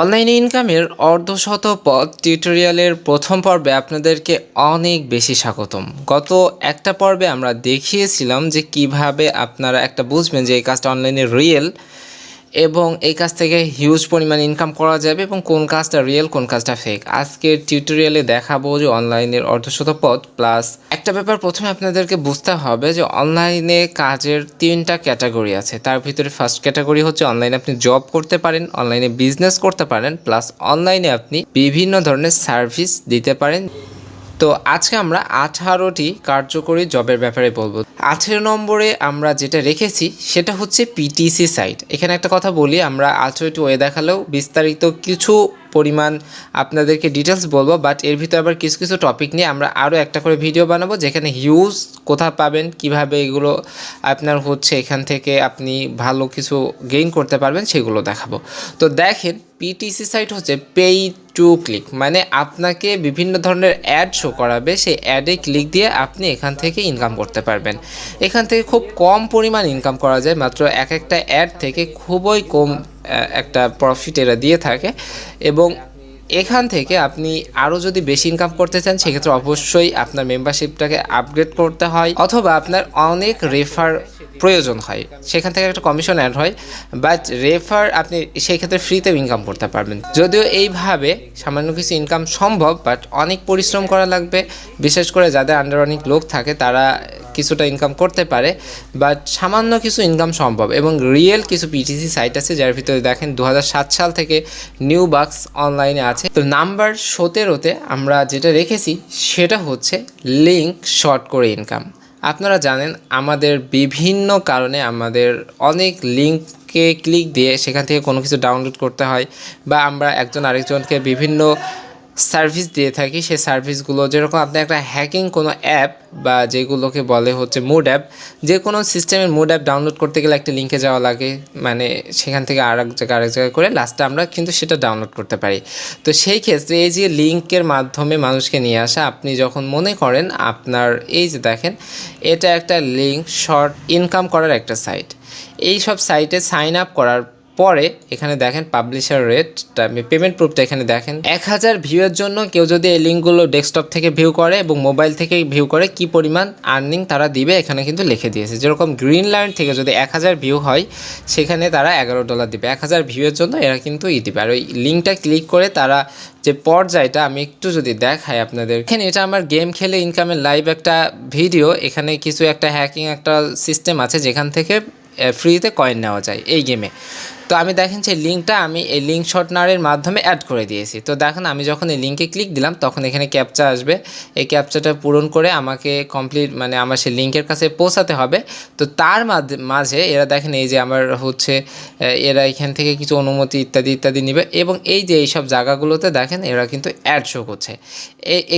অনলাইনে ইনকামের অর্ধশত পথ টিউটোরিয়ালের প্রথম পর্বে আপনাদেরকে অনেক বেশি স্বাগতম। গত একটা পর্বে আমরা দেখিয়েছিলাম যে কিভাবে আপনারা একটা বুঝবেন যে এই কাজটা অনলাইনে রিয়েল এবং এই কাজ থেকে হিউজ পরিমাণ ইনকাম করা যাবে এবং কোন কাজটা রিয়েল কোন কাজটা ফেক। আজকের টিউটোরিয়ালে দেখাবো যে অনলাইনের অর্ধশত পথ প্লাস একটা ব্যাপার প্রথমে আপনাদেরকে বুঝতে হবে যে অনলাইনে কাজের তিনটা ক্যাটাগরি আছে। তার ভিতরে ফার্স্ট ক্যাটাগরি হচ্ছে অনলাইনে আপনি জব করতে পারেন, অনলাইনে বিজনেস করতে পারেন, প্লাস অনলাইনে আপনি বিভিন্ন ধরনের সার্ভিস দিতে পারেন। তো আজকে আমরা 18টি কার্যকরী জবের ব্যাপারে বলবো। 18 নম্বরে আমরা যেটা রেখেছি সেটা হচ্ছে পিটিসি সাইট। এখানে একটা কথা বলি, আমরা 18টি ওয়ে দেখালেও বিস্তারিত কিছু পরিমাণ আপনাদেরকে ডিটেলস বলবো, বাট এর ভিতরে আবার কিছু কিছু টপিক নিয়ে আমরা আরও একটা করে ভিডিও বানাবো যেখানে হিউজ কোথায় পাবেন, কিভাবে এগুলো আপনার হচ্ছে এখান থেকে আপনি ভালো কিছু গেইন করতে পারবেন সেগুলো দেখাবো। তো দেখেন, পিটিসি সাইট হচ্ছে পেই টু ক্লিক, মানে আপনাকে বিভিন্ন ধরনের অ্যাড শো করাবে, সেই অ্যাডে ক্লিক দিয়ে আপনি এখান থেকে ইনকাম করতে পারবেন। এখান থেকে খুব কম পরিমাণ ইনকাম করা যায়, মাত্র একটা অ্যাড থেকে খুবই কম একটা প্রফিট এরা দিয়ে থাকে। এবং এখান থেকে আপনি আরও যদি বেশি ইনকাম করতে চান সেক্ষেত্রে অবশ্যই আপনার মেম্বারশিপটাকে আপগ্রেড করতে হয়, অথবা আপনার অনেক রেফার প্রয়োজন হয়, সেখান থেকে একটা কমিশন অ্যাড হয়। বাট রেফার আপনি সেই ক্ষেত্রে ফ্রিতেও ইনকাম করতে পারবেন। যদিও এইভাবে সামান্য কিছু ইনকাম সম্ভব, বাট অনেক পরিশ্রম করা লাগবে। বিশেষ করে যাদের আন্ডার অনেক লোক থাকে তারা কিছুটা ইনকাম করতে পারে, বাট সামান্য কিছু ইনকাম সম্ভব। এবং রিয়েল কিছু পিটিসি সাইট আছে যার ভিতরে দেখেন 2007 সাল থেকে নিউ বাক্স অনলাইনে আছে। তো নাম্বার 17তে আমরা যেটা রেখেছি সেটা হচ্ছে লিঙ্ক শর্ট করে ইনকাম। আপনারা জানেন আমাদের বিভিন্ন কারণে আমাদের অনেক লিঙ্ককে ক্লিক দিয়ে সেখান থেকে কোনো কিছু ডাউনলোড করতে হয়, বা আমরা একজন আরেকজনকে বিভিন্ন সার্ভিস দিয়ে থাকি। সেই সার্ভিসগুলো যেরকম আপনি একটা হ্যাকিং কোনো অ্যাপ বা যেগুলোকে বলে হচ্ছে মুড অ্যাপ, যে কোনো সিস্টেমের মুড অ্যাপ ডাউনলোড করতে গেলে একটা লিঙ্কে যাওয়া লাগে, মানে সেখান থেকে আরেক জায়গায় করে লাস্টে আমরা কিন্তু সেটা ডাউনলোড করতে পারি। তো সেই ক্ষেত্রে এই যে লিঙ্কের মাধ্যমে মানুষকে নিয়ে আসা, আপনি যখন মনে করেন আপনার এই যে দেখেন এটা একটা লিঙ্ক শর্ট ইনকাম করার একটা সাইট, এই সব সাইটে সাইন আপ করার পরে এখানে দেখেন পাবলিশার রেটটা, পেমেন্ট প্রুফটা এখানে দেখেন 1000 ভিউয়ের জন্য কেউ যদি এই লিঙ্কগুলো ডেস্কটপ থেকে ভিউ করে এবং মোবাইল থেকে ভিউ করে কি পরিমাণ আর্নিং তারা দিবে এখানে কিন্তু লিখে দিয়েছে। যেরকম গ্রিনল্যান্ড থেকে যদি 1000 ভিউ হয় সেখানে তারা $11 দিবে 1000 ভিউয়ের জন্য, এরা কিন্তু দিবে। আর ওই লিঙ্কটা ক্লিক করে তারা যে পর্যায়টা আমি একটু যদি দেখাই আপনাদের, এখানে এটা আমার গেম খেলে ইনকামের লাইভ একটা ভিডিও। এখানে কিছু একটা হ্যাকিং একটা সিস্টেম আছে যেখান থেকে ফ্রিতে কয়েন নেওয়া যায় এই গেমে। তো আমি দেখেন সেই লিঙ্কটা আমি এই লিঙ্ক শর্টনারের মাধ্যমে অ্যাড করে দিয়েছি। তো দেখেন আমি যখন এই লিঙ্কে ক্লিক দিলাম তখন এখানে ক্যাপচা আসবে, এই ক্যাপচাটা পূরণ করে আমাকে কমপ্লিট মানে আমার সেই লিঙ্কের কাছে পৌঁছাতে হবে। তো তার মাঝে এরা দেখেন এই যে আমার হচ্ছে এরা এখান থেকে কিছু অনুমতি ইত্যাদি ইত্যাদি নেবে, এবং এই যে এইসব জায়গাগুলোতে দেখেন এরা কিন্তু অ্যাড শো করছে।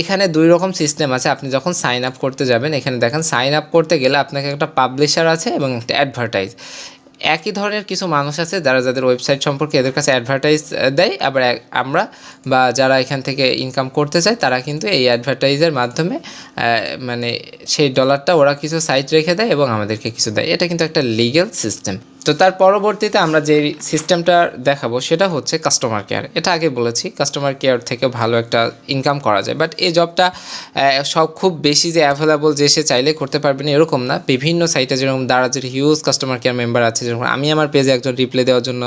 এখানে দুই রকম সিস্টেম আছে। আপনি যখন সাইন আপ করতে যাবেন এখানে দেখেন সাইন আপ করতে গেলে আপনাকে একটা পাবলিশার আছে এবং একটা অ্যাডভার্টাইজ। একই ধরনের কিছু মানুষ আছে যাদের ওয়েবসাইট সম্পর্কে এদের কাছে অ্যাডভার্টাইজ দেয়, আবার আমরা বা যারা এখান থেকে ইনকাম করতে চায় তারা কিন্তু এই অ্যাডভার্টাইজের মাধ্যমে মানে সেই ডলারটা ওরা কিছু সাইট রেখে দেয় এবং আমাদেরকে কিছু দেয়। এটা কিন্তু একটা লিগ্যাল সিস্টেম। তো তার পরবর্তীতে আমরা যে সিস্টেমটা দেখাবো সেটা হচ্ছে কাস্টমার কেয়ার। এটা আগে বলেছি, কাস্টমার কেয়ার থেকে ভালো একটা ইনকাম করা যায়, বাট এই জবটা সব খুব বেশি যে অ্যাভেলেবল যে সে চাইলে করতে পারবেন এরকম না। বিভিন্ন সাইটে যেরকম দারাজের হিউজ কাস্টমার কেয়ার মেম্বার আছে, যেরকম আমি আমার পেজে একজন রিপ্লাই দেওয়ার জন্য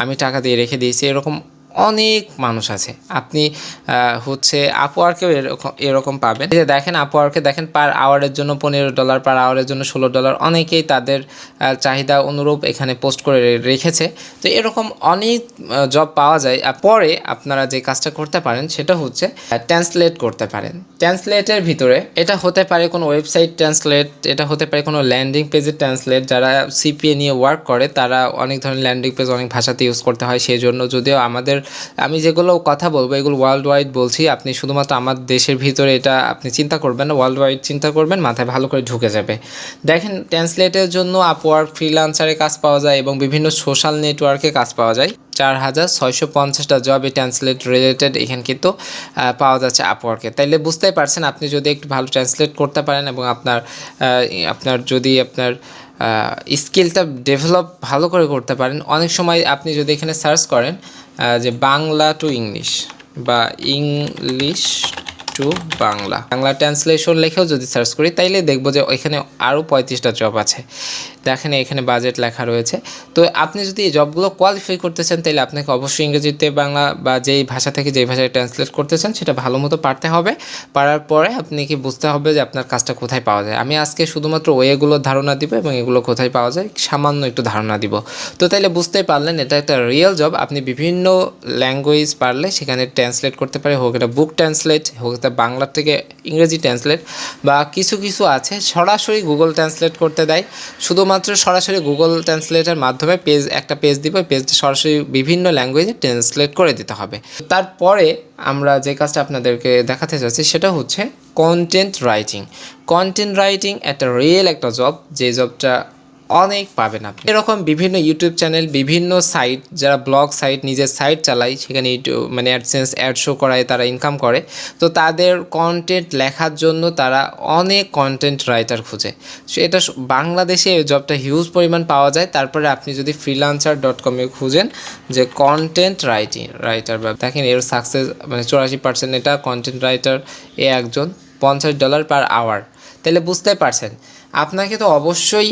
আমি টাকা দিয়ে রেখে দিয়েছি, এরকম অনেক মানুষ আছে। আপনি হচ্ছে আপওয়ার্কেও এরকম পাবেন। এই যে দেখেন আপওয়ার্কে দেখেন পার আওয়ারের জন্য $15, পার আওয়ারের জন্য $16, অনেকেই তাদের চাহিদা অনুরূপ এখানে পোস্ট করে রেখেছে। তো এরকম অনেক জব পাওয়া যায়। পরে আপনারা যে কাজটা করতে পারেন সেটা হচ্ছে ট্রান্সলেট করতে পারেন। ট্রান্সলেটের ভিতরে এটা হতে পারে কোনো ওয়েবসাইট ট্রান্সলেট, এটা হতে পারে কোনো ল্যান্ডিং পেজের ট্রান্সলেট। যারা সিপিএ নিয়ে ওয়ার্ক করে তারা অনেক ধরনের ল্যান্ডিং পেজ অনেক ভাষাতে ইউজ করতে হয়, সেই জন্য যদিও আমি যেগুলো কথা বলবো এগুলো ওয়ার্ল্ড ওয়াইড বলছি। আপনি শুধুমাত্র আমার দেশের ভিতরে এটা আপনি চিন্তা করবেন না, ওয়ার্ল্ড ওয়াইড চিন্তা করবেন, মাথায় ভালো করে ঢুকে যাবে। দেখেন ট্রান্সলেটের জন্য আপওয়ার্ক, ফ্রিল্যান্সারে কাজ পাওয়া যায় এবং বিভিন্ন সোশ্যাল নেটওয়ার্কে কাজ পাওয়া যায়। 4650টা জব এই ট্রান্সলেট রিলেটেড এখানে কিন্তু পাওয়া যাচ্ছে আপওয়ার্কে। তাইলে বুঝতেই পারছেন আপনি যদি একটু ভালো ট্রান্সলেট করতে পারেন এবং আপনার যদি আপনার স্কিলটা ডেভেলপ ভালো করে করতে পারেন। অনেক সময় আপনি যদি এখানে সার্চ করেন যে বাংলা টু ইংলিশ বা English to Bangla, Bangla translation লেখেও যদি সার্চ করি তাইলে দেখবো যে এখানে আরও 35টা জব আছে। দেখেন এখানে বাজেট লেখা রয়েছে। তো আপনি যদি এই জবগুলো কোয়ালিফাই করতে চান তাহলে আপনাকে অবশ্যই ইংরেজিতে বাংলা বা যেই ভাষা থেকে যেই ভাষায় ট্রান্সলেট করতে চান সেটা ভালো মতো পারতে হবে। পারার পরে আপনি কি বুঝতে হবে যে আপনার কাজটা কোথায় পাওয়া যায়। আমি আজকে শুধুমাত্র ওয়েগুলোর ধারণা দিব এবং এগুলো কোথায় পাওয়া যায় সামান্য একটু ধারণা দিব। তো তাইলে বুঝতেই পারলেন এটা একটা রিয়েল জব। আপনি বিভিন্ন ল্যাঙ্গুয়েজ পারলে সেখানে ট্রান্সলেট করতে পারে, হোক এটা বুক ট্রান্সলেট, হোক এটা বাংলা থেকে ইংরেজি ট্রান্সলেট, বা কিছু কিছু আছে সরাসরি গুগল ট্রান্সলেট করতে দেয়। শুধুমাত্র সরাসরি গুগল ট্রান্সলেটের মাধ্যমে একটা পেজ দিব, পেজটা সরাসরি বিভিন্ন ল্যাঙ্গুয়েজে ট্রান্সলেট করে দিতে হবে। তারপরে আমরা যে কাজটা আপনাদেরকে দেখাতে চাচ্ছি সেটা হচ্ছে কন্টেন্ট রাইটিং। কন্টেন্ট রাইটিং একটা রিয়েল একটা জব, যে জবটা অনেক পাবেন আপনি। এরকম বিভিন্ন ইউটিউব চ্যানেল, বিভিন্ন সাইট, যারা ব্লগ সাইট, নিজের সাইট চালায়, সেখানে ইউটিউব মানে অ্যাডসেন্স অ্যাড শো করায়, তারা ইনকাম করে। তো তাদের কন্টেন্ট লেখার জন্য তারা অনেক কন্টেন্ট রাইটার খুঁজে। সো এটা বাংলাদেশে এই জবটা হিউজ পরিমাণ পাওয়া যায়। তারপরে আপনি যদি freelancer.com-এ খুঁজেন যে কন্টেন্ট রাইটার বা দেখেন এর সাকসেস মানে 84% এটা কন্টেন্ট রাইটার এ একজন, $50 পার আওয়ার। তাহলে বুঝতে পারছেন আপনাকে তো অবশ্যই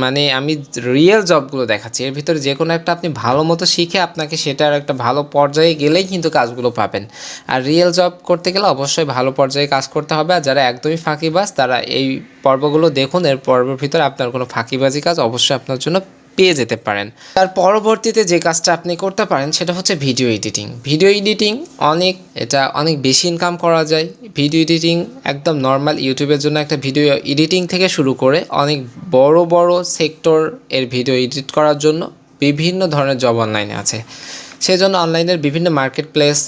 মানে আমি রিয়েল জবগুলো দেখাচ্ছি, এর ভিতরে যে কোনো একটা আপনি ভালো মতো শিখে আপনাকে সেটার একটা ভালো পর্যায়ে গেলেই কিন্তু কাজগুলো পাবেন। আর রিয়েল জব করতে গেলে অবশ্যই ভালো পর্যায়ে কাজ করতে হবে। আর যারা একদমই ফাঁকিবাজ তারা এই পর্বগুলো দেখুন, এর পর্বের ভিতরে আপনার কোনো ফাঁকিবাজি কাজ অবশ্যই আপনার জন্য পেয়ে যেতে পারেন। তার পরবর্তীতে যে কাজটা আপনি করতে পারেন সেটা হচ্ছে ভিডিও এডিটিং। ভিডিও এডিটিং অনেক বেশি ইনকাম করা যায়। ভিডিও এডিটিং একদম নর্মাল ইউটিউবের জন্য একটা ভিডিও এডিটিং থেকে শুরু করে অনেক বড় বড় সেক্টর এর ভিডিও এডিট করার জন্য বিভিন্ন ধরনের জব অনলাইনে আছে। সেজন্য অনলাইনের বিভিন্ন মার্কেট প্লেস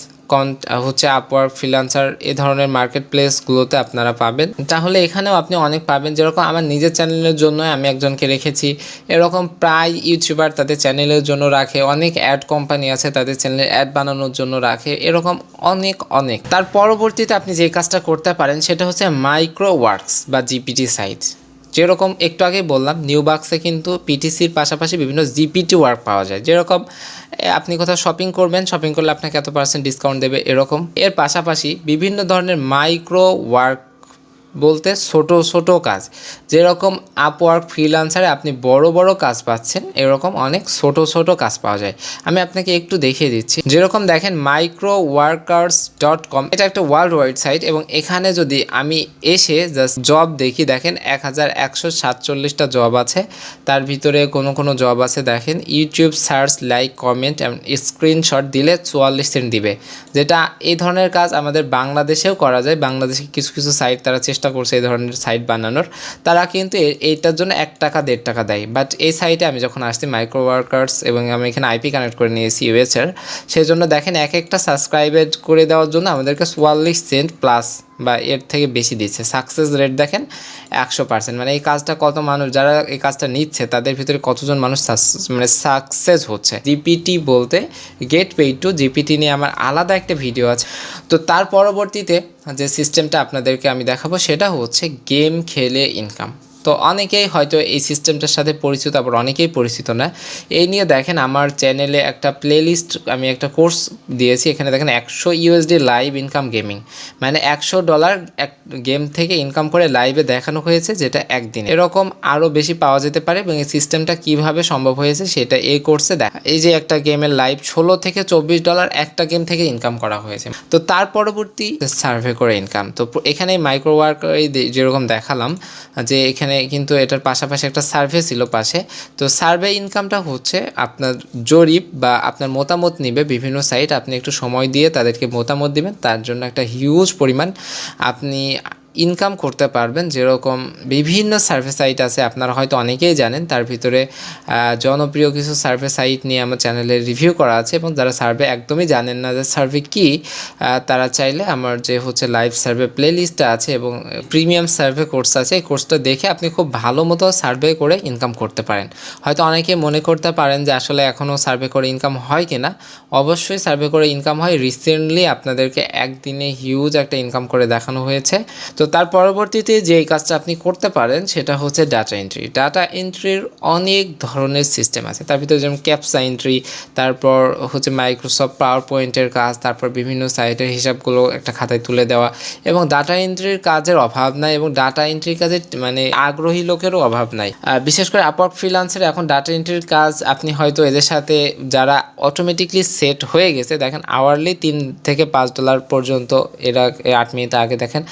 হচ্ছে আপওয়ার্ক, ফ্রিল্যান্সার, এই ধরনের মার্কেট প্লেসগুলোতে আপনারা পাবেন। তাহলে এখানেও আপনি অনেক পাবেন। যেরকম আমার নিজের চ্যানেলের জন্য আমি একজনকে রেখেছি, এরকম প্রায় ইউটিউবার তাদের চ্যানেলের জন্য রাখে, অনেক অ্যাড কোম্পানি আছে তাদের চ্যানেলে অ্যাড বানানোর জন্য রাখে, এরকম অনেক। তার পরবর্তীতে আপনি যে কাজটা করতে পারেন সেটা হচ্ছে মাইক্রো ওয়ার্কস বা জিপিটি সাইট। যেরকম একটু আগে বললাম নিউ বাক্সে কিন্তু পিটিসির পাশাপাশি বিভিন্ন জিপিটি ওয়ার্ক পাওয়া যায়। যেরকম আপনি কোথাও শপিং করবেন, শপিং করলে আপনাকে এত % ডিসকাউন্ট দেবে এরকম। এর পাশাপাশি বিভিন্ন ধরনের মাইক্রো ওয়ার্ক বলতে ছোট কাজ, যেরকম আপওয়ার্ক, ফ্রিল্যান্সারে আপনি বড় কাজ পাচ্ছেন, এরকম অনেক ছোট কাজ পাওয়া যায়। আমি আপনাকে একটু দেখিয়ে দিচ্ছি। যেরকম দেখেন microworkers.com, এটা একটা ওয়ার্ল্ড ওয়াইড সাইট এবং এখানে যদি আমি এসে জাস্ট জব দেখি, দেখেন 1147টা জব আছে। তার ভিতরে কোনো জব আছে দেখেন ইউটিউব সার্চ, লাইক, কমেন্ট এবং স্ক্রিনশট দিলে 44 সেন্ট দিবে, যেটা এই ধরনের কাজ আমাদের বাংলাদেশেও করা যায়। বাংলাদেশে কিছু সাইট তারা চেষ্টা করছে এই ধরনের সাইট বানানোর, তারা কিন্তু এইটার জন্য 1 টাকা 1.5 টাকা দেয়। বাট এই সাইটে আমি যখন আসছি মাইক্রো ওয়ার্কার্স এবং আমি এখানে আইপি কানেক্ট করে নিয়েছি ইউএসের, সেই জন্য দেখেন একটা সাবস্ক্রাইব করে দেওয়ার জন্য আমাদেরকে 44 সেন্ট প্লাস বা এর থেকে বেশি দিচ্ছে। সাকসেস রেট দেখেন 100%, মানে এই কাজটা কত মানুষ যারা এই কাজটা নিচ্ছে তাদের ভিতরে কতজন মানুষ মানে সাকসেস হচ্ছে। জিপিটি বলতে গেট পেইড টু জিপিটি নিয়ে আমার আলাদা একটা ভিডিও আছে। তো তার পরবর্তীতে যে সিস্টেমটা আপনাদেরকে আমি দেখাবো সেটা হচ্ছে গেম খেলে ইনকাম। তো অনেকেই হয়তো এই সিস্টেমটার সাথে পরিচিত, আবার অনেকেই পরিচিত না। এই নিয়ে দেখেন আমার চ্যানেলে একটা প্লেলিস্ট, আমি একটা কোর্স দিয়েছি। এখানে দেখেন $100 লাইভ ইনকাম গেমিং, মানে $100 এক গেম থেকে ইনকাম করে লাইভে দেখানো হয়েছে, যেটা একদিনে। এরকম আরও বেশি পাওয়া যেতে পারে এবং এই সিস্টেমটা কীভাবে সম্ভব হয়েছে সেটা এই কোর্সে দেখা। এই যে একটা গেমের লাইভ $16 থেকে $24 একটা গেম থেকে ইনকাম করা হয়েছে। তো তার পরবর্তী সার্ভে করে ইনকাম। তো এখানে মাইক্রো ওয়ার্ক যেরকম দেখালাম যে এখানে কিন্তু এটার পাশাপাশি একটা সার্ভে ছিল পাশে। তো সার্ভে ইনকামটা হচ্ছে আপনার জরিপ বা আপনার মতামত নিবে বিভিন্ন সাইট, আপনি একটু সময় দিয়ে তাদেরকে মতামত দিবেন, তার জন্য একটা হিউজ পরিমাণ আপনি ইনকাম করতে পারবেন। যেরকম বিভিন্ন সার্ভে সাইট আছে, আপনারা হয়তো অনেকেই জানেন। তার ভিতরে জনপ্রিয় কিছু সার্ভে সাইট নিয়ে আমার চ্যানেলে রিভিউ করা আছে, এবং যারা সার্ভে একদমই জানেন না যে সার্ভে কী, তারা চাইলে আমার যে হচ্ছে লাইভ সার্ভে প্লেলিস্টটা আছে এবং প্রিমিয়াম সার্ভে কোর্স আছে, এই কোর্সটা দেখে আপনি খুব ভালো মতো সার্ভে করে ইনকাম করতে পারেন। হয়তো অনেকে মনে করতে পারেন যে আসলে এখনও সার্ভে করে ইনকাম হয় কি না। অবশ্যই সার্ভে করে ইনকাম হয়। রিসেন্টলি আপনাদেরকে একদিনে হিউজ একটা ইনকাম করে দেখানো হয়েছে। তো তার পরবর্তীতে যে কাজটা আপনি করতে পারেন সেটা হচ্ছে ডাটা এন্ট্রি। ডাটা এন্ট্রির অনেক ধরনের সিস্টেম আছে, তার ভিতরে যেমন ক্যাপচা এন্ট্রি, তারপর হচ্ছে মাইক্রোসফট পাওয়ার পয়েন্টের কাজ, তারপর বিভিন্ন সাইটের হিসাবগুলো একটা খাতায় তুলে দেওয়া। এবং ডাটা এন্ট্রির কাজের অভাব নাই, এবং ডাটা এন্ট্রির কাজের মানে আগ্রহী লোকেরও অভাব নাই। বিশেষ করে আপওয়ার্ক ফ্রিল্যান্সার এখন ডাটা এন্ট্রির কাজ আপনি হয়তো এদের সাথে যারা অটোমেটিকলি সেট হয়ে গেছে, দেখেন আওয়ারলি $3 থেকে $5 পর্যন্ত, এরা 8 মিনিট আগে দেখেন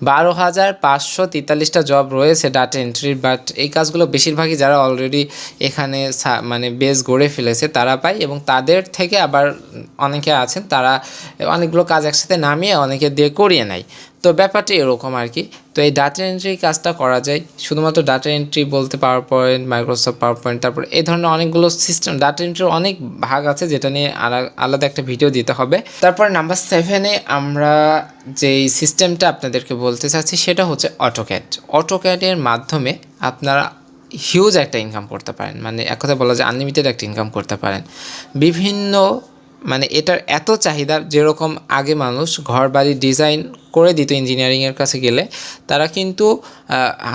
12,543টা জব রয়েছে ডাটা এন্ট্রির। বাট এই কাজগুলো বেশিরভাগই যারা অলরেডি এখানে মানে বেস গড়ে ফেলেছে তারা পায়, এবং তাদের থেকে আবার অনেকে আছেন তারা অনেকগুলো কাজ একসাথে নামিয়ে অনেকে দিয়ে করিয়ে নেয়। তো ব্যাপারটা এরকম আর কি। তো এই ডাটা এন্ট্রি কাজটা করা যায় শুধুমাত্র ডাটা এন্ট্রি বলতে power point, Microsoft power point, তারপর এই ধরনের অনেকগুলো সিস্টেম, ডাটা এন্ট্রির অনেক ভাগ আছে যেটা নিয়ে আলাদা একটা ভিডিও দিতে হবে। তারপর নাম্বার 7-এ আমরা যেই সিস্টেমটা আপনাদেরকে বলতে চাচ্ছি সেটা হচ্ছে অটোক্যাড। অটোক্যাডের মাধ্যমে আপনারা হিউজ একটা ইনকাম করতে পারেন, মানে এক কথা বলা যায় আনলিমিটেড একটা ইনকাম করতে পারেন। বিভিন্ন মানে এটার এত চাহিদা, যেরকম আগে মানুষ ঘর বাড়ি ডিজাইন করে দিত ইঞ্জিনিয়ারিংয়ের কাছে গেলে, তারা কিন্তু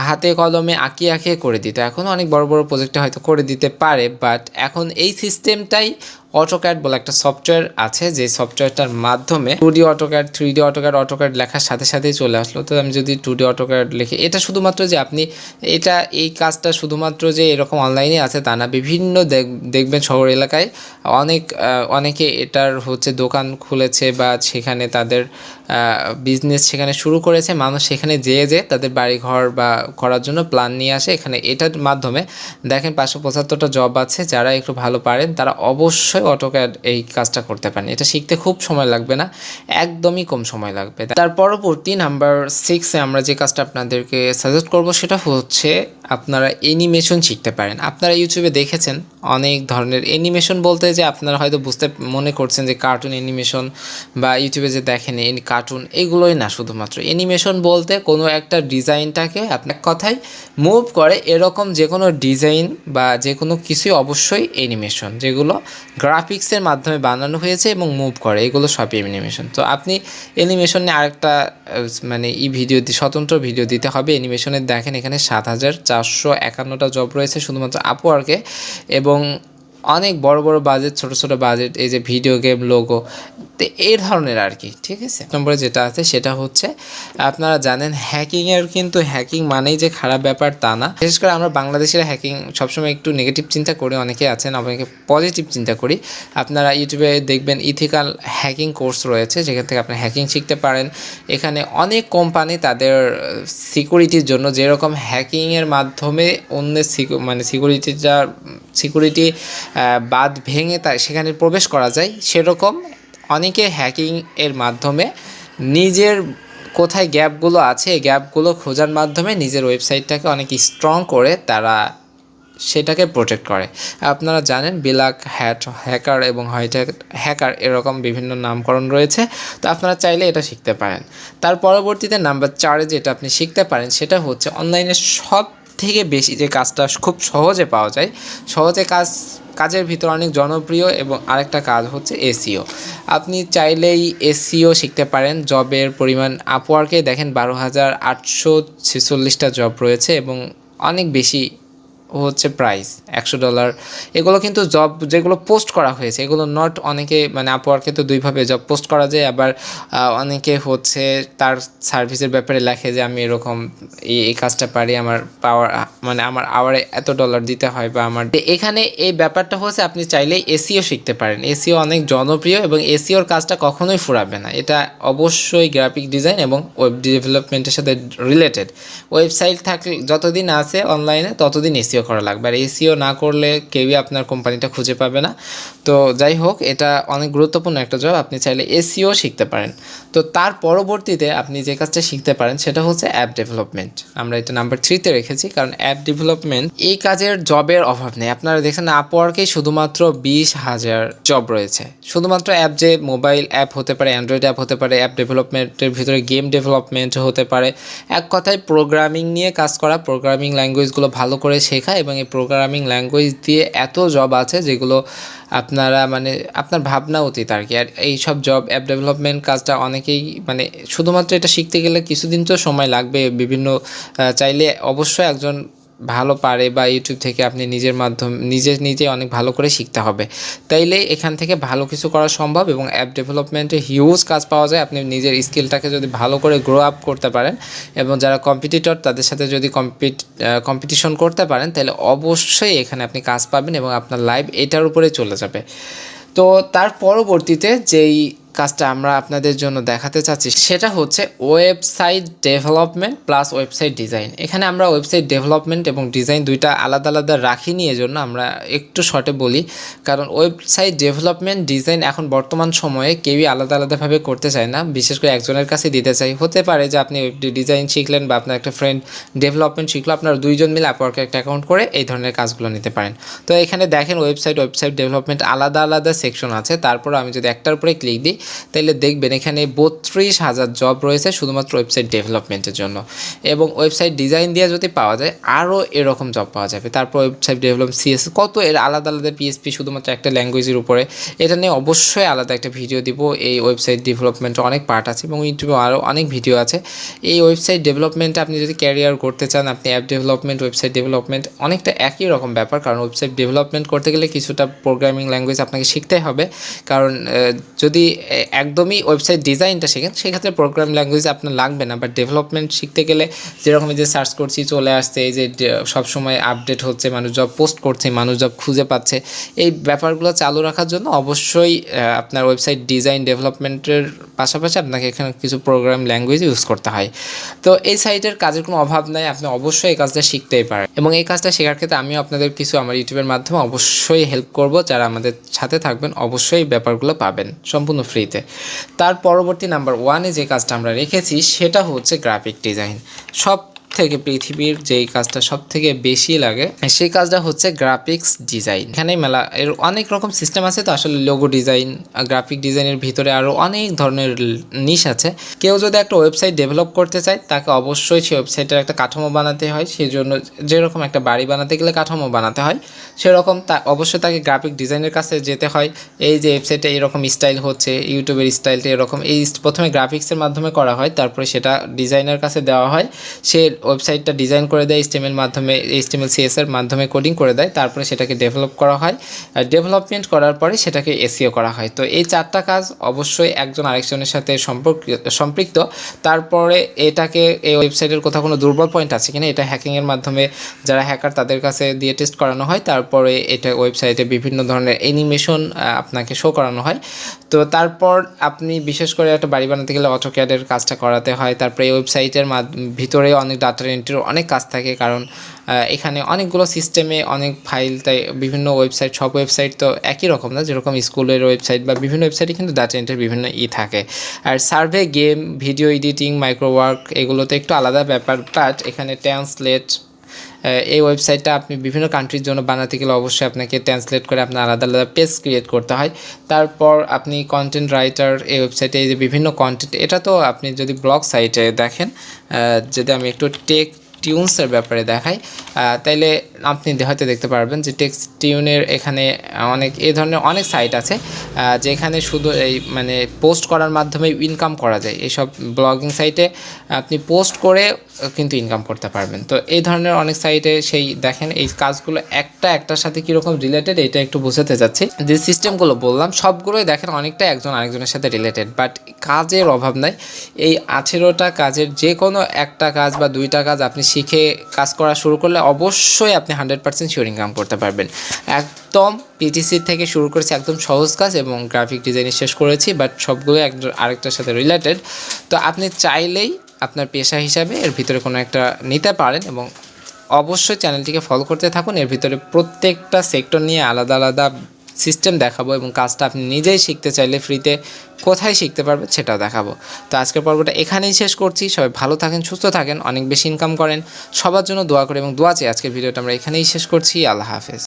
হাতে কলমে আঁকিয়ে করে দিত। এখন অনেক বড় বড় প্রজেক্টে হয়তো করে দিতে পারে, বাট এখন এই সিস্টেমটাই অটোক্যাড বলে একটা সফটওয়্যার আছে, যে সফটওয়্যারটার মাধ্যমে 2D অটোক্যাড, 3D অটোক্যাড লেখার সাথে সাথেই চলে আসলো। তো আমি যদি 2D অটোক্যাড লিখি, এটা শুধুমাত্র যে আপনি এই কাজটা শুধুমাত্র যে এরকম অনলাইনে আছে তা না, বিভিন্ন দেখবেন শহর এলাকায় অনেকে এটার হচ্ছে দোকান খুলেছে বা সেখানে তাদের বিজনেস সেখানে শুরু করেছে। মানুষ সেখানে যেয়ে তাদের বাড়ি ঘর বা করার জন্য প্ল্যান নিয়ে আসে এখানে। এটার মাধ্যমে দেখেন 575টা জব আছে, যারা একটু ভালো পারেন তারা অবশ্যই অটোক্যাড এই কাজটা করতে পারেন। এটা শিখতে খুব সময় লাগবে না, একদমই কম সময় লাগবে। তার পরবর্তী নাম্বার 6-এ আমরা যে কাজটা আপনাদেরকে সাজেস্ট করব সেটা হচ্ছে আপনারা অ্যানিমেশন শিখতে পারেন। আপনারা ইউটিউবে দেখেছেন অনেক ধরনের অ্যানিমেশন, বলতে যে আপনারা হয়তো মনে করছেন যে কার্টুন অ্যানিমেশন বা ইউটিউবে যে দেখেন কার্টুন, এগুলোই না। শুধুমাত্র অ্যানিমেশন বলতে কোনো একটা ডিজাইনটাকে আপনার কথায় মুভ করে, এরকম যে কোনো ডিজাইন বা যে কোনো কিছুই অবশ্যই অ্যানিমেশন, যেগুলো গ্রাফিক্সের মাধ্যমে বানানো হয়েছে এবং মুভ করে, এগুলো সবই অ্যানিমেশন। তো আপনি অ্যানিমেশন নিয়ে আরেকটা মানে স্বতন্ত্র ভিডিও দিতে হবে। অ্যানিমেশনের দেখেন এখানে 7,451টা জব রয়েছে শুধুমাত্র আপওয়ার্কে, এবং অনেক বড় বড় বাজেট, ছোট ছোট বাজেট, এই যে ভিডিও গেম লোগো, তো এই ধরনের আর কি। ঠিক আছে, নম্বরে যেটা আছে সেটা হচ্ছে আপনারা জানেন হ্যাকিং মানেই যে খারাপ ব্যাপার তা না। বিশেষ করে আমরা বাংলাদেশের হ্যাকিং সবসময় একটু নেগেটিভ চিন্তা করি, অনেকে আছেন অনেকে পজিটিভ চিন্তা করি। আপনারা ইউটিউবে দেখবেন ইথিক্যাল হ্যাকিং কোর্স রয়েছে, যেখান থেকে আপনি হ্যাকিং শিখতে পারেন। এখানে অনেক কোম্পানি তাদের সিকিউরিটির জন্য, যেরকম হ্যাকিংয়ের মাধ্যমে অন্যের সিকিউরিটি বাদ ভেঙে সেখানে প্রবেশ করা যায়, সেরকম অনেকে হ্যাকিং এর মাধ্যমে নিজের কোথায় গ্যাপগুলো আছে এই গ্যাপগুলো খোঁজার মাধ্যমে নিজের ওয়েবসাইটটাকে অনেক স্ট্রং করে তারা সেটাকে প্রোটেক্ট করে। আপনারা জানেন ব্ল্যাক হ্যাট হ্যাকার এবং হোয়াইট হ্যাকার এরকম বিভিন্ন নামকরণ রয়েছে। তো আপনারা চাইলে এটা শিখতে পারেন। তার পরবর্তীতে নাম্বার 4-এ যেটা আপনি শিখতে পারেন সেটা হচ্ছে অনলাইনে সব থেকে বেশি যে কাজটা খুব সহজে পাওয়া যায়, কাজের ভিতর অনেক জনপ্রিয়, এবং আরেকটা কাজ হচ্ছে এসইও। আপনি চাইলেই এসইও শিখতে পারেন। জবের পরিমাণ আপওয়ার্কে দেখেন 12,846টা জব রয়েছে, এবং অনেক বেশি হচ্ছে প্রাইস $100। এগুলো কিন্তু জব যেগুলো পোস্ট করা হয়েছে, এগুলো নট অনেকে মানে আপওয়ার্কে তো দুইভাবে জব পোস্ট করা যায়, আবার অনেকে হচ্ছে তার সার্ভিসের ব্যাপারে লেখে যে আমি এরকম এই কাজটা পারি, আমার পাওয়ার মানে আমার আওয়ারে $এত দিতে হয়, বা আমার এখানে এই ব্যাপারটা হচ্ছে আপনি চাইলেই এসইও শিখতে পারেন। এসইও অনেক জনপ্রিয়, এবং এসইওর কাজটা কখনোই ফুরাবে না। এটা অবশ্যই গ্রাফিক ডিজাইন এবং ওয়েব ডেভেলপমেন্টের সাথে রিলেটেড। ওয়েবসাইট থাকলে যতদিন আছে অনলাইনে ততদিন এসইও করা লাগবে, আর এসইও না করলে কেউই আপনার কোম্পানিটা খুঁজে পাবে না। তো যাই হোক, এটা অনেক গুরুত্বপূর্ণ একটা জব, আপনি চাইলে এসইও শিখতে পারেন। তো তার পরবর্তীতে আপনি যে কাজটা শিখতে পারেন সেটা হচ্ছে অ্যাপ ডেভেলপমেন্ট। আমরা এটা নাম্বার 3-তে রেখেছি, কারণ অ্যাপ ডেভেলপমেন্ট এই কাজের জবের অভাব নেই। আপনারা দেখেন আপওয়ার্কেই শুধুমাত্র 20,000 জব রয়েছে। শুধুমাত্র অ্যাপ, যে মোবাইল অ্যাপ হতে পারে, অ্যান্ড্রয়েড অ্যাপ হতে পারে, অ্যাপ ডেভেলপমেন্টের ভিতরে গেম ডেভেলপমেন্ট হতে পারে, এক কথায় প্রোগ্রামিং নিয়ে কাজ করা, প্রোগ্রামিং ল্যাঙ্গুয়েজগুলো ভালো করে শেখা, শেখা, এবং এই প্রোগ্রামিং ল্যাঙ্গুয়েজ দিয়ে এত জব আছে যেগুলো আপনারা মানে আপনার ভাবনা অতীত আর কি। আর এইসব জব অ্যাপ ডেভেলপমেন্ট কাজটা অনেকেই মানে শুধুমাত্র এটা শিখতে গেলে কিছুদিন তো সময় লাগবে। বিভিন্ন চাইলে অবশ্যই একজন ভালো পারে বা ইউটিউব থেকে আপনি নিজে অনেক ভালো করে শিখতে হবে। তাইলে এখান থেকে ভালো কিছু করা সম্ভব, এবং অ্যাপ ডেভেলপমেন্টে হিউজ কাজ পাওয়া যায়। আপনি নিজের স্কিলটাকে যদি ভালো করে গ্রো আপ করতে পারেন এবং যারা কম্পিটিটর তাদের সাথে যদি কম্পিটিশন করতে পারেন, তাহলে অবশ্যই এখানে আপনি কাজ পাবেন এবং আপনার লাইফ এটার উপরে চলে যাবে। তো তার পরবর্তীতে যেই কাজটা আমরা আপনাদের জন্য দেখাতে চাচ্ছি সেটা হচ্ছে website development plus website design. এখানে আমরা ওয়েবসাইট ডেভেলপমেন্ট এবং ডিজাইন দুইটা আলাদা আলাদা রাখিনি, এজন্য আমরা একটু শর্টে বলি। কারণ ওয়েবসাইট ডেভেলপমেন্ট ডিজাইন এখন বর্তমান সময়ে কেউই আলাদা আলাদাভাবে করতে চায় না, বিশেষ করে একজনের কাছে দিতে চাই। হতে পারে যে আপনি ডিজাইন শিখলেন বা আপনার একটা ফ্রেন্ড ডেভেলপমেন্ট শিখলো, আপনারা দুইজন মিলে আপওয়ার্কে একটা অ্যাকাউন্ট করে এই ধরনের কাজগুলো নিতে পারেন। তো এখানে দেখেন ওয়েবসাইট ডেভেলপমেন্ট আলাদা আলাদা সেকশন আছে। তারপর আমি যদি একটার উপরে ক্লিক দিই তাহলে দেখবেন এখানে 32,000 জব রয়েছে শুধুমাত্র ওয়েবসাইট ডেভেলপমেন্টের জন্য। এবং ওয়েবসাইট ডিজাইন দিয়ে যদি পাওয়া যায় আরও এরকম জব পাওয়া যাবে। তারপর ওয়েবসাইট ডেভেলপমেন্ট সিএস কত এর আলাদা আলাদা পিএসপি শুধুমাত্র একটা ল্যাঙ্গুয়েজের উপরে, এটা নিয়ে অবশ্যই আলাদা একটা ভিডিও দিব। এই ওয়েবসাইট ডেভেলপমেন্টের অনেক পার্ট আছে এবং ইউটিউবে আরও অনেক ভিডিও আছে। এই ওয়েবসাইট ডেভেলপমেন্টে আপনি যদি ক্যারিয়ার করতে চান, আপনি অ্যাপ ডেভেলপমেন্ট ওয়েবসাইট ডেভেলপমেন্ট অনেকটা একই রকম ব্যাপার। কারণ ওয়েবসাইট ডেভেলপমেন্ট করতে গেলে কিছুটা প্রোগ্রামিং ল্যাঙ্গুয়েজ আপনাকে শিখতে হবে। কারণ যদি একদমই ওয়েবসাইট ডিজাইনটা শেখেন সেক্ষেত্রে প্রোগ্রাম ল্যাঙ্গুয়েজ আপনার লাগবে না। বাট ডেভেলপমেন্ট শিখতে গেলে যেরকম যে সার্চ করছি চলে আসছে, এই যে সবসময় আপডেট হচ্ছে, মানুষ জব পোস্ট করছে, মানুষ জব খুঁজে পাচ্ছে, এই ব্যাপারগুলো চালু রাখার জন্য অবশ্যই আপনার ওয়েবসাইট ডিজাইন ডেভেলপমেন্টের পাশাপাশি আপনাকে এখানে কিছু প্রোগ্রাম ল্যাঙ্গুয়েজ ইউজ করতে হয়। তো এই সাইটের কাজের কোনো অভাব নাই, আপনি অবশ্যই এই কাজটা শিখতেই পারেন। এবং এই কাজটা শেখার ক্ষেত্রে আমিও আপনাদের কিছু আমার ইউটিউবের মাধ্যমে অবশ্যই হেল্প করব। যারা আমাদের সাথে থাকবেন অবশ্যই ব্যাপারগুলো পাবেন সম্পূর্ণ ফ্রিতে। তার পরবর্তী নাম্বার 1-এ যে কাজটা আমরা রেখেছি সেটা হচ্ছে গ্রাফিক ডিজাইন। সব থেকে পৃথিবীর যেই কাজটা সব থেকে বেশি লাগে সেই কাজটা হচ্ছে গ্রাফিক্স ডিজাইন। এখানে মেলা এর অনেক রকম সিস্টেম আছে। তো আসলে লোগো ডিজাইন, গ্রাফিক ডিজাইনের ভিতরে আরও অনেক ধরনের নিশ আছে। কেউ যদি একটা ওয়েবসাইট ডেভেলপ করতে চায় তাকে অবশ্যই সেই ওয়েবসাইটের একটা কাঠামো বানাতে হয়। সেই জন্য যেরকম একটা বাড়ি বানাতে গেলে কাঠামো বানাতে হয়, সেরকম অবশ্যই তাকে গ্রাফিক ডিজাইনের কাছে যেতে হয়। এই যে ওয়েবসাইটে এরকম স্টাইল হচ্ছে, ইউটিউবের স্টাইলটা এরকম, এই প্রথমে গ্রাফিক্সের মাধ্যমে করা হয়, তারপরে সেটা ডিজাইনের কাছে দেওয়া হয়। সে ওয়েবসাইটটা ডিজাইন করে দেয় এইচটিএমএল সিএসএর মাধ্যমে কোডিং করে দেয়, তারপরে সেটাকে ডেভেলপ করা হয়। আর ডেভেলপমেন্ট করার পরে সেটাকে এসইও করা হয়। তো এই 4টা কাজ অবশ্যই একজন আরেকজনের সাথে সম্পৃক্ত। তারপরে এটাকে এই ওয়েবসাইটের কোথাও কোনো দুর্বল পয়েন্ট আছে কিনা এটা হ্যাকিংয়ের মাধ্যমে যারা হ্যাকার তাদের কাছে দিয়ে টেস্ট করানো হয়। তারপরে এটা ওয়েবসাইটে বিভিন্ন ধরনের অ্যানিমেশন আপনাকে শো করানো হয়। তো তারপর আপনি বিশেষ করে একটা বাড়ি বানাতে গেলে অটোক্যাডের কাজটা করাতে হয়। তারপরে এই ওয়েবসাইটের ভিতরে অনেক ডাটা এন্ট্রির অনেক কাজ থাকে, কারণ এখানে অনেকগুলো সিস্টেমে অনেক ফাইল, তাই বিভিন্ন ওয়েবসাইট, সব ওয়েবসাইট তো একই রকম না। যেরকম স্কুলের ওয়েবসাইট বা বিভিন্ন ওয়েবসাইটে কিন্তু ডাটা এন্ট্রির বিভিন্ন থাকে। আর সার্ভে, গেম, ভিডিও এডিটিং, মাইক্রোওয়ার্ক এগুলোতে একটু আলাদা ব্যাপার। বাট এখানে ট্রান্সলেট, এই ওয়েবসাইটটা আপনি বিভিন্ন কান্ট্রির জন্য বানাতে গেলে অবশ্যই আপনাকে ট্রান্সলেট করে আপনার আলাদা আলাদা পেজ ক্রিয়েট করতে হয়। তারপর আপনি কন্টেন্ট রাইটার, এই ওয়েবসাইটে এই যে বিভিন্ন কন্টেন্ট, এটা তো আপনি যদি ব্লগ সাইটে দেখেন, যদি আমি একটু টেক টিউনসের ব্যাপারে দেখাই তাইলে আপনি হয়তো দেখতে পারবেন যে টেক্সট টিউনের এখানে এই ধরনের অনেক সাইট আছে যেখানে শুধু এই মানে পোস্ট করার মাধ্যমে ইনকাম করা যায়। এইসব ব্লগিং সাইটে আপনি পোস্ট করে কিন্তু ইনকাম করতে পারবেন। তো এই ধরনের অনেক সাইটে সেই দেখেন এই কাজগুলো একটার সাথে কীরকম রিলেটেড এটা একটু বোঝাতে যাচ্ছি। যে সিস্টেমগুলো বললাম সবগুলোই দেখেন অনেকটা একজন আরেকজনের সাথে রিলেটেড, বাট কাজের অভাব নাই। এই 18টা কাজের যে কোনো একটা কাজ বা 2টা কাজ আপনি শিখে কাজ করা শুরু করলে অবশ্যই আপনি 100% শিওর ইনকাম করতে পারবেন। একদম পিটিসি থেকে শুরু করেছি একদম সহজ কাজ এবং গ্রাফিক ডিজাইনে শেষ করেছি, বাট সবগুলো আরেকটার সাথে রিলেটেড। তো আপনি চাইলেই আপনার পেশা হিসাবে এর ভিতরে কোনো একটা নিতে পারেন এবং অবশ্যই চ্যানেলটিকে ফলো করতে থাকুন। এর ভিতরে প্রত্যেকটা সেক্টর নিয়ে আলাদা আলাদা সিস্টেম দেখাবো এবং কাজটা আপনি নিজেই শিখতে চাইলে ফ্রিতে কোথায় শিখতে পারবেন সেটাও দেখাবো। তো আজকের পর্বটা এখানেই শেষ করছি। সবাই ভালো থাকেন, সুস্থ থাকেন, অনেক বেশি ইনকাম করেন, সবার জন্য দোয়া করি এবং দোয়া চাই। আজকের ভিডিওটা আমরা এখানেই শেষ করছি। আল্লাহ হাফেজ।